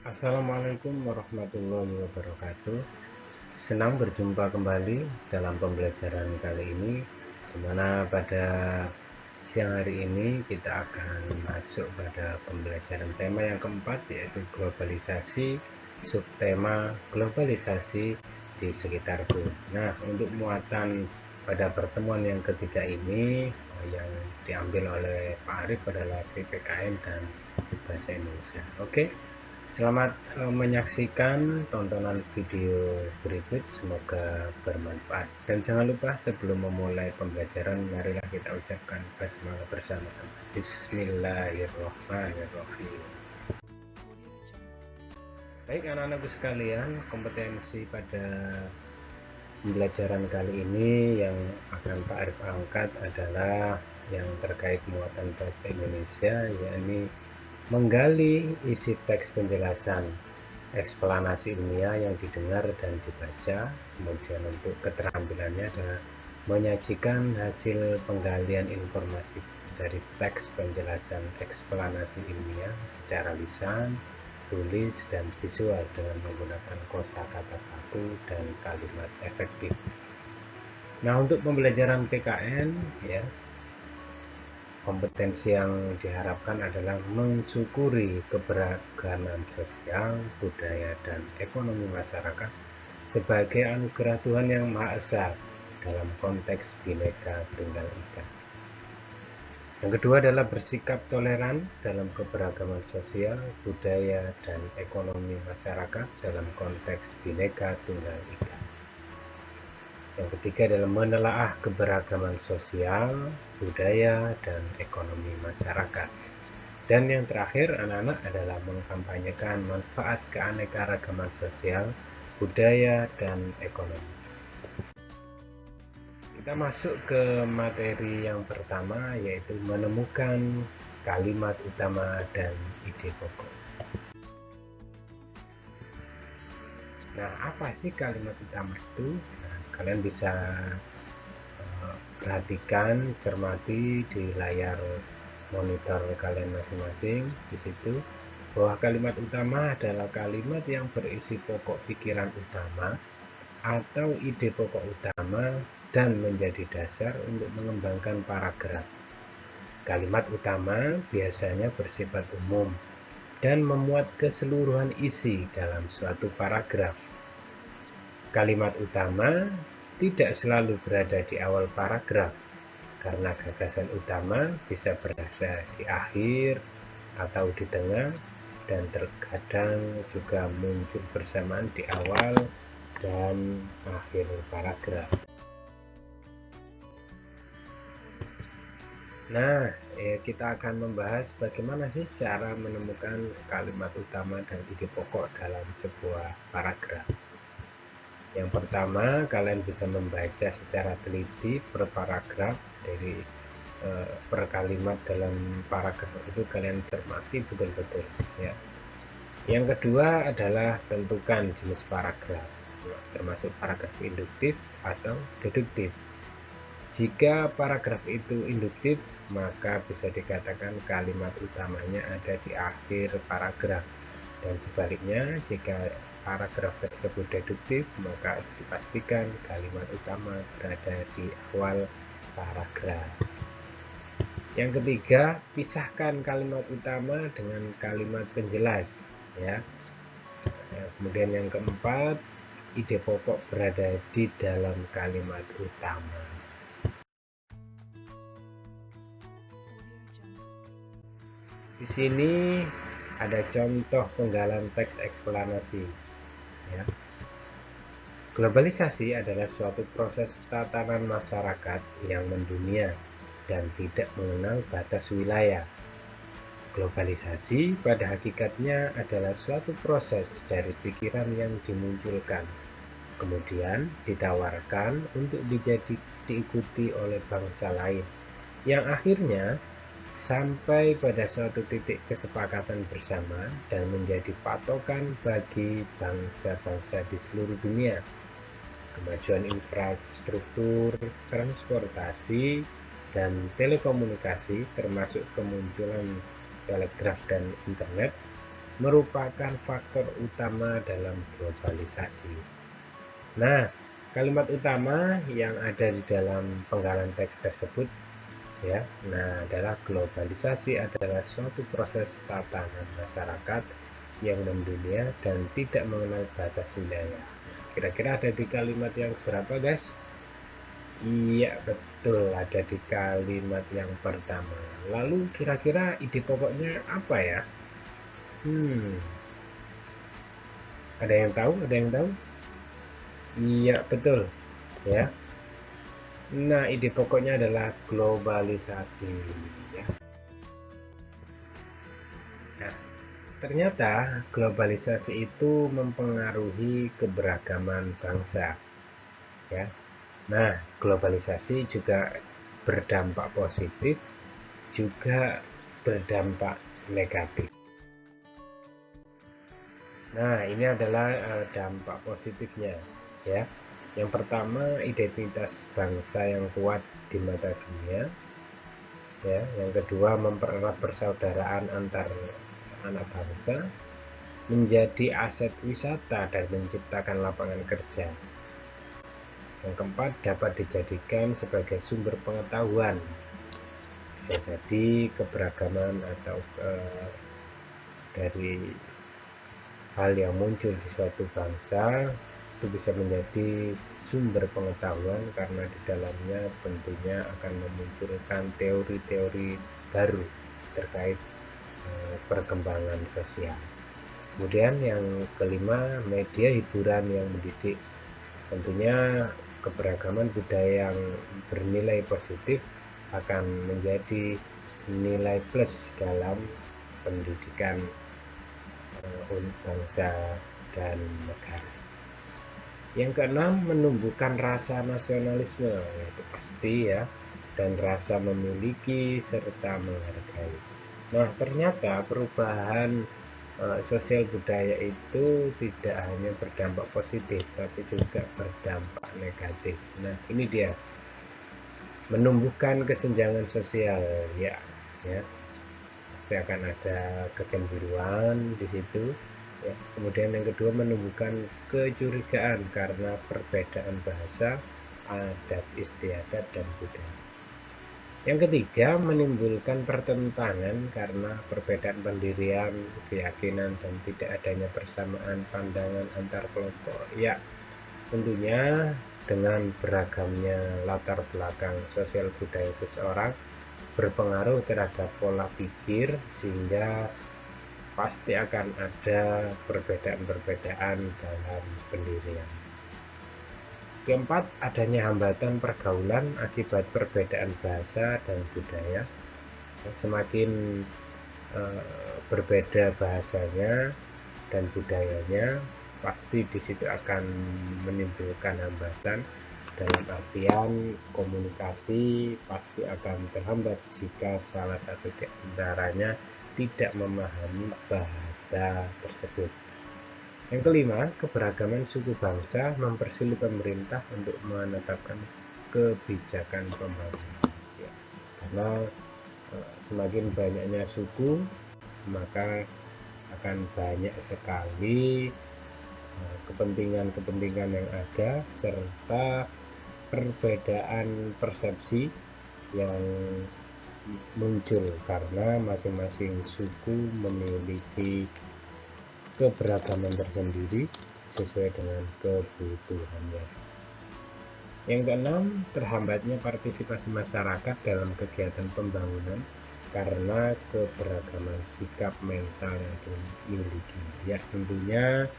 Assalamualaikum warahmatullahi wabarakatuh. Senang berjumpa kembali dalam pembelajaran kali ini, di mana pada siang hari ini kita akan masuk pada pembelajaran tema yang keempat, yaitu globalisasi, subtema globalisasi di sekitarku. Nah, untuk muatan pada pertemuan yang ketiga ini yang diambil oleh Pak Arif adalah PPKN dan bahasa Indonesia. Oke. Selamat menyaksikan tontonan video berikut, semoga bermanfaat. Dan jangan lupa sebelum memulai pembelajaran, marilah kita ucapkan basmalah bersama-sama. Bismillahirrahmanirrahim. Baik anak-anakku sekalian, kompetensi pada pembelajaran kali ini yang akan Pak Arif angkat adalah yang terkait muatan bahasa Indonesia, yakni menggali isi teks penjelasan, eksplanasi ilmiah yang didengar dan dibaca. Kemudian untuk keterampilannya adalah menyajikan hasil penggalian informasi dari teks penjelasan eksplanasi ilmiah secara lisan, tulis, dan visual dengan menggunakan kosakata baku dan kalimat efektif. Nah, untuk pembelajaran PKN ya, kompetensi yang diharapkan adalah mensyukuri keberagaman sosial, budaya, dan ekonomi masyarakat sebagai anugerah Tuhan yang Maha Esa dalam konteks Bhinneka Tunggal Ika. Yang kedua adalah bersikap toleran dalam keberagaman sosial, budaya, dan ekonomi masyarakat dalam konteks Bhinneka Tunggal Ika. Yang ketiga adalah menelaah keberagaman sosial, budaya, dan ekonomi masyarakat. Dan yang terakhir, anak-anak adalah mengkampanyekan manfaat keanekaragaman sosial, budaya, dan ekonomi. Kita masuk ke materi yang pertama, yaitu menemukan kalimat utama dan ide pokok. Nah, apa sih kalimat utama itu? Nah, kalian bisa perhatikan, cermati di layar monitor kalian masing-masing. Di situ bahwa kalimat utama adalah kalimat yang berisi pokok pikiran utama atau ide pokok utama dan menjadi dasar untuk mengembangkan paragraf. Kalimat utama biasanya bersifat umum dan memuat keseluruhan isi dalam suatu paragraf. Kalimat utama tidak selalu berada di awal paragraf, karena gagasan utama bisa berada di akhir atau di tengah, dan terkadang juga muncul bersamaan di awal dan akhir paragraf. Nah, kita akan membahas bagaimana sih cara menemukan kalimat utama dan ide pokok dalam sebuah paragraf. Yang pertama, kalian bisa membaca secara teliti per paragraf dari per kalimat dalam paragraf itu, kalian cermati betul-betul ya. Yang kedua adalah tentukan jenis paragraf, termasuk paragraf induktif atau deduktif. Jika paragraf itu induktif, maka bisa dikatakan kalimat utamanya ada di akhir paragraf, dan sebaliknya jika paragraf tersebut deduktif, maka dipastikan kalimat utama berada di awal paragraf. Yang ketiga, pisahkan kalimat utama dengan kalimat penjelas ya. Kemudian yang keempat, ide pokok berada di dalam kalimat utama. Di sini ada contoh penggalan teks eksplanasi ya. Globalisasi adalah suatu proses tatanan masyarakat yang mendunia dan tidak mengenal batas wilayah. Globalisasi pada hakikatnya adalah suatu proses dari pikiran yang dimunculkan, kemudian ditawarkan untuk diikuti oleh bangsa lain, yang akhirnya sampai pada suatu titik kesepakatan bersama dan menjadi patokan bagi bangsa-bangsa di seluruh dunia. Kemajuan infrastruktur, transportasi, dan telekomunikasi, termasuk kemunculan telegraf dan internet, merupakan faktor utama dalam globalisasi. Nah, kalimat utama yang ada di dalam penggalan teks tersebut ya, nah adalah globalisasi adalah suatu proses tatanan masyarakat yang mendunia dan tidak mengenal batas wilayah. Kira-kira ada di kalimat yang berapa, guys? Iya, betul, ada di kalimat yang pertama. Lalu kira-kira ide pokoknya apa ya? Ada yang tahu? Ada yang tahu? Iya, betul. Ya. Nah, ide pokoknya adalah globalisasi. Ya. Nah, ternyata globalisasi itu mempengaruhi keberagaman bangsa. Ya. Nah, globalisasi juga berdampak positif, juga berdampak negatif. Nah, ini adalah dampak positifnya, ya. Yang pertama, identitas bangsa yang kuat di mata dunia. Ya, yang kedua, mempererat persaudaraan antar anak bangsa, menjadi aset wisata dan menciptakan lapangan kerja. Yang keempat, dapat dijadikan sebagai sumber pengetahuan. Bisa jadi keberagaman atau dari hal yang muncul di suatu bangsa itu bisa menjadi sumber pengetahuan karena di dalamnya tentunya akan memunculkan teori-teori baru terkait perkembangan sosial. Kemudian yang kelima, media hiburan yang mendidik. Tentunya keberagaman budaya yang bernilai positif akan menjadi nilai plus dalam pendidikan bangsa dan negara. Yang keenam, menumbuhkan rasa nasionalisme, yaitu pasti ya, dan rasa memiliki serta menghargai. Nah, ternyata perubahan sosial budaya itu tidak hanya berdampak positif, tapi juga berdampak negatif. Nah, ini dia menumbuhkan kesenjangan sosial, ya. Pasti akan ada kecemburuan di situ. Ya. Kemudian yang kedua, menumbuhkan kecurigaan karena perbedaan bahasa, adat istiadat dan budaya. Yang ketiga, menimbulkan pertentangan karena perbedaan pendirian, keyakinan, dan tidak adanya persamaan pandangan antar kelompok. Ya, tentunya dengan beragamnya latar belakang sosial budaya seseorang berpengaruh terhadap pola pikir, sehingga pasti akan ada perbedaan-perbedaan dalam pendirian. Keempat, adanya hambatan pergaulan akibat perbedaan bahasa dan budaya. Semakin berbeda bahasanya dan budayanya, pasti di situ akan menimbulkan hambatan. Dalam artian komunikasi pasti akan terhambat jika salah satu di antaranya tidak memahami bahasa tersebut. Yang kelima, keberagaman suku bangsa mempersulit pemerintah untuk menetapkan kebijakan pembangunan. Ya, karena semakin banyaknya suku, maka akan banyak sekali kepentingan-kepentingan yang ada, serta perbedaan persepsi yang muncul karena masing-masing suku memiliki keberagaman tersendiri sesuai dengan kebutuhannya. Yang keenam, terhambatnya partisipasi masyarakat dalam kegiatan pembangunan karena keberagaman sikap mental yang dimiliki. Ya, tentunya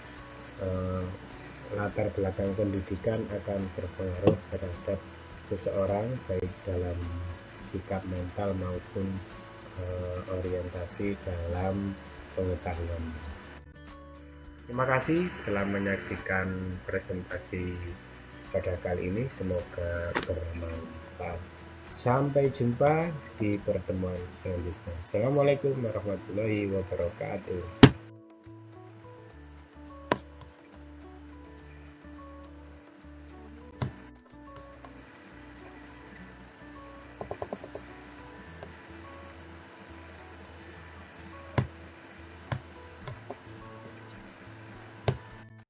latar belakang pendidikan akan berpengaruh terhadap seseorang baik dalam sikap mental maupun orientasi dalam pengetahuan. Terima kasih telah menyaksikan presentasi pada kali ini, semoga bermanfaat. Sampai jumpa di pertemuan selanjutnya. Assalamualaikum warahmatullahi wabarakatuh.